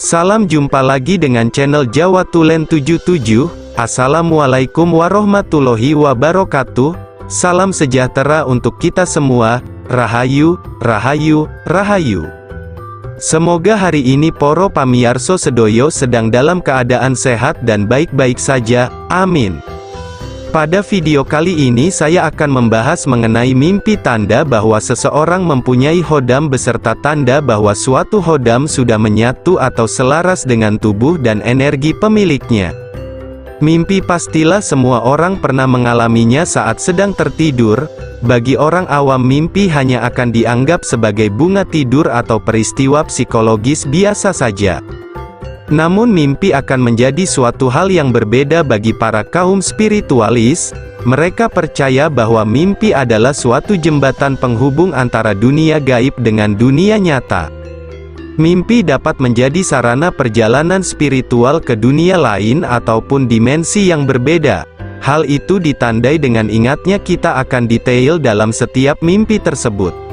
Salam jumpa lagi dengan channel Jawa Tulen 77. Assalamualaikum warahmatullahi wabarakatuh. Salam sejahtera untuk kita semua. Rahayu, rahayu, rahayu. Semoga hari ini poro pamiyarso sedoyo sedang dalam keadaan sehat dan baik-baik saja. Amin. Pada video kali ini saya akan membahas mengenai mimpi tanda bahwa seseorang mempunyai hodam beserta tanda bahwa suatu hodam sudah menyatu atau selaras dengan tubuh dan energi pemiliknya. Mimpi pastilah semua orang pernah mengalaminya saat sedang tertidur. Bagi orang awam mimpi hanya akan dianggap sebagai bunga tidur atau peristiwa psikologis biasa saja. Namun mimpi akan menjadi suatu hal yang berbeda bagi para kaum spiritualis. Mereka percaya bahwa mimpi adalah suatu jembatan penghubung antara dunia gaib dengan dunia nyata. Mimpi dapat menjadi sarana perjalanan spiritual ke dunia lain ataupun dimensi yang berbeda. Hal itu ditandai dengan ingatnya kita akan detail dalam setiap mimpi tersebut.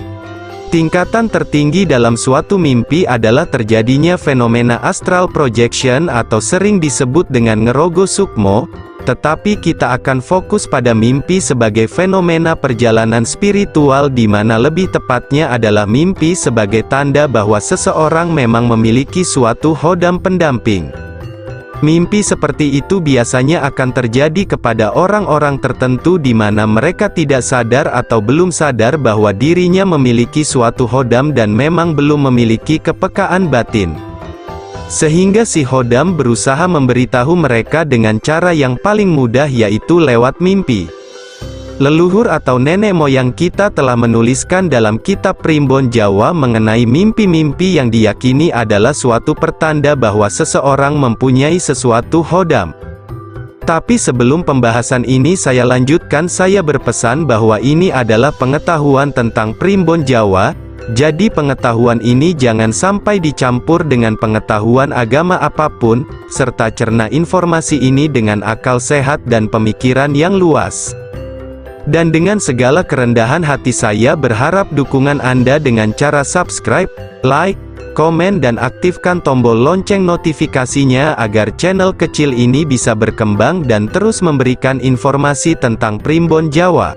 Tingkatan tertinggi dalam suatu mimpi adalah terjadinya fenomena astral projection atau sering disebut dengan ngerogo sukmo, tetapi kita akan fokus pada mimpi sebagai fenomena perjalanan spiritual di mana lebih tepatnya adalah mimpi sebagai tanda bahwa seseorang memang memiliki suatu hodam pendamping. Mimpi seperti itu biasanya akan terjadi kepada orang-orang tertentu di mana mereka tidak sadar atau belum sadar bahwa dirinya memiliki suatu hodam dan memang belum memiliki kepekaan batin. Sehingga si hodam berusaha memberitahu mereka dengan cara yang paling mudah yaitu lewat mimpi. Leluhur atau nenek moyang kita telah menuliskan dalam kitab Primbon Jawa mengenai mimpi-mimpi yang diyakini adalah suatu pertanda bahwa seseorang mempunyai sesuatu hodam. Tapi sebelum pembahasan ini saya lanjutkan, saya berpesan bahwa ini adalah pengetahuan tentang Primbon Jawa, jadi pengetahuan ini jangan sampai dicampur dengan pengetahuan agama apapun, serta cerna informasi ini dengan akal sehat dan pemikiran yang luas. Dan dengan segala kerendahan hati saya berharap dukungan Anda dengan cara subscribe, like, komen dan aktifkan tombol lonceng notifikasinya agar channel kecil ini bisa berkembang dan terus memberikan informasi tentang Primbon Jawa.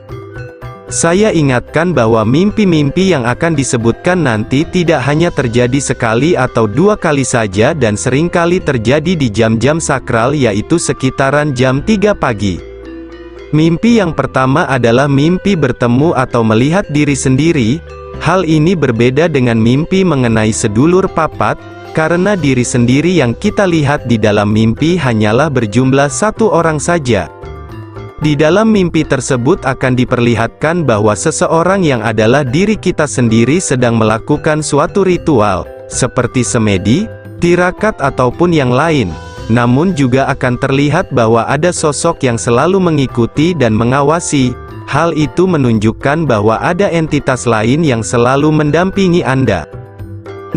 Saya ingatkan bahwa mimpi-mimpi yang akan disebutkan nanti tidak hanya terjadi sekali atau dua kali saja dan seringkali terjadi di jam-jam sakral yaitu sekitaran jam 3 pagi. Mimpi yang pertama adalah mimpi bertemu atau melihat diri sendiri. Hal ini berbeda dengan mimpi mengenai sedulur papat, karena diri sendiri yang kita lihat di dalam mimpi hanyalah berjumlah satu orang saja. Di dalam mimpi tersebut akan diperlihatkan bahwa seseorang yang adalah diri kita sendiri sedang melakukan suatu ritual, seperti semedi, tirakat ataupun yang lain. Namun juga akan terlihat bahwa ada sosok yang selalu mengikuti dan mengawasi. Hal itu menunjukkan bahwa ada entitas lain yang selalu mendampingi Anda.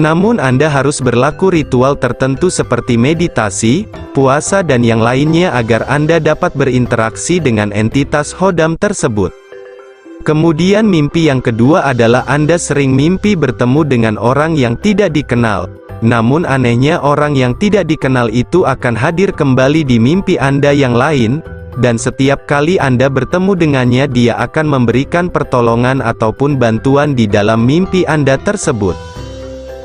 Namun Anda harus berlaku ritual tertentu seperti meditasi, puasa dan yang lainnya agar Anda dapat berinteraksi dengan entitas hodam tersebut. Kemudian mimpi yang kedua adalah Anda sering mimpi bertemu dengan orang yang tidak dikenal. Namun anehnya orang yang tidak dikenal itu akan hadir kembali di mimpi Anda yang lain, dan setiap kali Anda bertemu dengannya dia akan memberikan pertolongan ataupun bantuan di dalam mimpi Anda tersebut.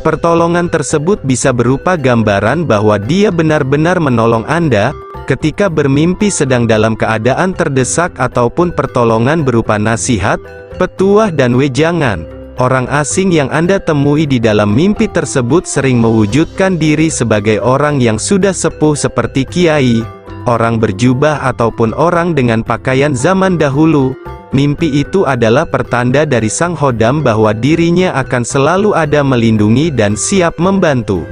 Pertolongan tersebut bisa berupa gambaran bahwa dia benar-benar menolong Anda, ketika bermimpi sedang dalam keadaan terdesak ataupun pertolongan berupa nasihat, petuah dan wejangan. Orang asing yang Anda temui di dalam mimpi tersebut sering mewujudkan diri sebagai orang yang sudah sepuh seperti kiai, orang berjubah ataupun orang dengan pakaian zaman dahulu. Mimpi itu adalah pertanda dari sang hodam bahwa dirinya akan selalu ada melindungi dan siap membantu.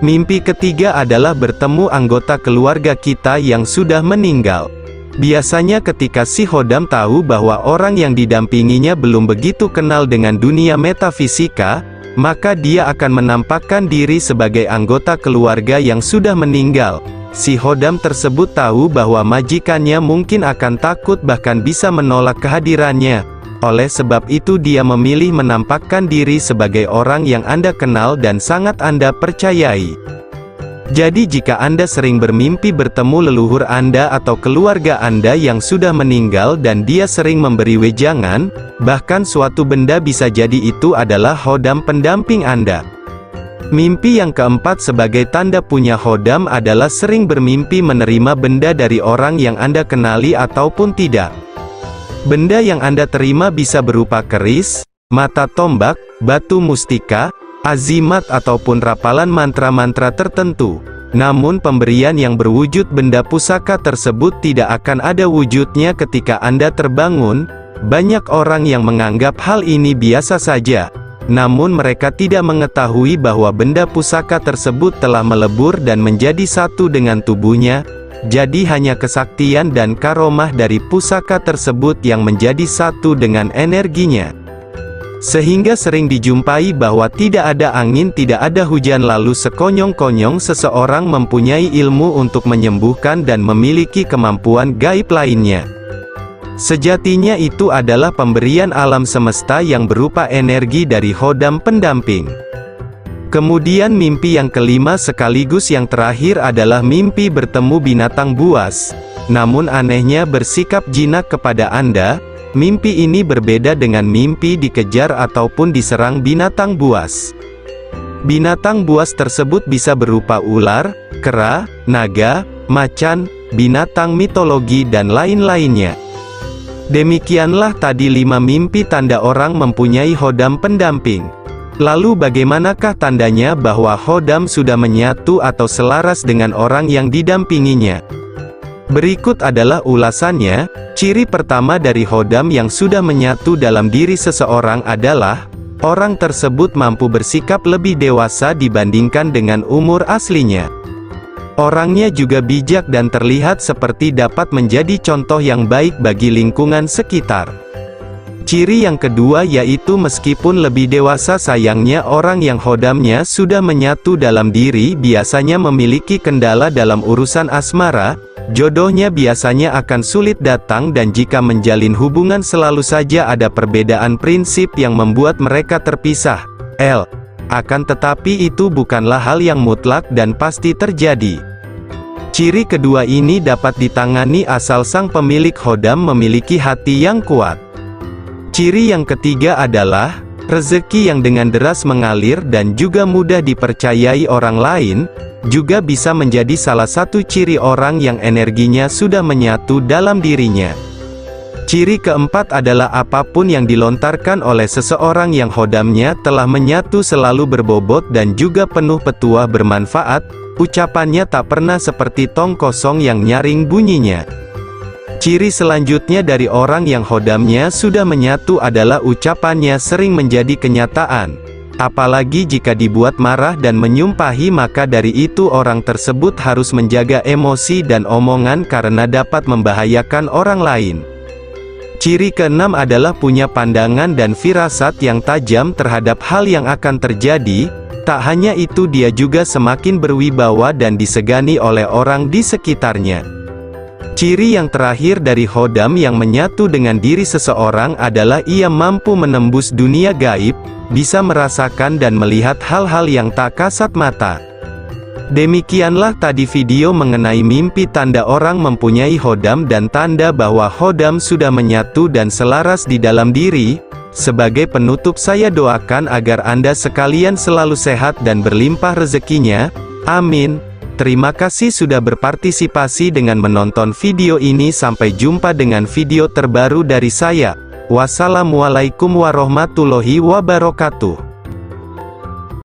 Mimpi ketiga adalah bertemu anggota keluarga kita yang sudah meninggal. Biasanya ketika si hodam tahu bahwa orang yang didampinginya belum begitu kenal dengan dunia metafisika, maka dia akan menampakkan diri sebagai anggota keluarga yang sudah meninggal. Si hodam tersebut tahu bahwa majikannya mungkin akan takut bahkan bisa menolak kehadirannya. Oleh sebab itu dia memilih menampakkan diri sebagai orang yang Anda kenal dan sangat Anda percayai. Jadi jika Anda sering bermimpi bertemu leluhur Anda atau keluarga Anda yang sudah meninggal dan dia sering memberi wejangan, bahkan suatu benda, bisa jadi itu adalah khodam pendamping Anda. Mimpi yang keempat sebagai tanda punya khodam adalah sering bermimpi menerima benda dari orang yang Anda kenali ataupun tidak. Benda yang Anda terima bisa berupa keris, mata tombak, batu mustika, azimat ataupun rapalan mantra-mantra tertentu. Namun pemberian yang berwujud benda pusaka tersebut tidak akan ada wujudnya ketika Anda terbangun. Banyak orang yang menganggap hal ini biasa saja. Namun mereka tidak mengetahui bahwa benda pusaka tersebut telah melebur dan menjadi satu dengan tubuhnya. Jadi hanya kesaktian dan karomah dari pusaka tersebut yang menjadi satu dengan energinya. Sehingga sering dijumpai bahwa tidak ada angin, tidak ada hujan, lalu sekonyong-konyong seseorang mempunyai ilmu untuk menyembuhkan dan memiliki kemampuan gaib lainnya. Sejatinya itu adalah pemberian alam semesta yang berupa energi dari khodam pendamping. Kemudian mimpi yang kelima sekaligus yang terakhir adalah mimpi bertemu binatang buas. Namun anehnya bersikap jinak kepada Anda. Mimpi ini berbeda dengan mimpi dikejar ataupun diserang binatang buas. Binatang buas tersebut bisa berupa ular, kera, naga, macan, binatang mitologi dan lain-lainnya. Demikianlah tadi 5 mimpi tanda orang mempunyai khodam pendamping. Lalu bagaimanakah tandanya bahwa khodam sudah menyatu atau selaras dengan orang yang didampinginya? Berikut adalah ulasannya. Ciri pertama dari khodam yang sudah menyatu dalam diri seseorang adalah, orang tersebut mampu bersikap lebih dewasa dibandingkan dengan umur aslinya. Orangnya juga bijak dan terlihat seperti dapat menjadi contoh yang baik bagi lingkungan sekitar. Ciri yang kedua yaitu meskipun lebih dewasa, sayangnya orang yang khodamnya sudah menyatu dalam diri biasanya memiliki kendala dalam urusan asmara. Jodohnya biasanya akan sulit datang dan jika menjalin hubungan selalu saja ada perbedaan prinsip yang membuat mereka terpisah. Akan tetapi itu bukanlah hal yang mutlak dan pasti terjadi. Ciri kedua ini dapat ditangani asal sang pemilik khodam memiliki hati yang kuat. Ciri yang ketiga adalah rezeki yang dengan deras mengalir dan juga mudah dipercayai orang lain, juga bisa menjadi salah satu ciri orang yang energinya sudah menyatu dalam dirinya. Ciri keempat adalah apapun yang dilontarkan oleh seseorang yang khodamnya telah menyatu selalu berbobot dan juga penuh petuah bermanfaat. Ucapannya tak pernah seperti tong kosong yang nyaring bunyinya. Ciri selanjutnya dari orang yang khodamnya sudah menyatu adalah ucapannya sering menjadi kenyataan. Apalagi jika dibuat marah dan menyumpahi, maka dari itu orang tersebut harus menjaga emosi dan omongan karena dapat membahayakan orang lain. Ciri keenam adalah punya pandangan dan firasat yang tajam terhadap hal yang akan terjadi. Tak hanya itu, dia juga semakin berwibawa dan disegani oleh orang di sekitarnya. Ciri yang terakhir dari khodam yang menyatu dengan diri seseorang adalah ia mampu menembus dunia gaib, bisa merasakan dan melihat hal-hal yang tak kasat mata. Demikianlah tadi video mengenai mimpi tanda orang mempunyai khodam dan tanda bahwa khodam sudah menyatu dan selaras di dalam diri. Sebagai penutup, saya doakan agar Anda sekalian selalu sehat dan berlimpah rezekinya. Amin. Terima kasih sudah berpartisipasi dengan menonton video ini. Sampai jumpa dengan video terbaru dari saya. Wassalamualaikum warahmatullahi wabarakatuh.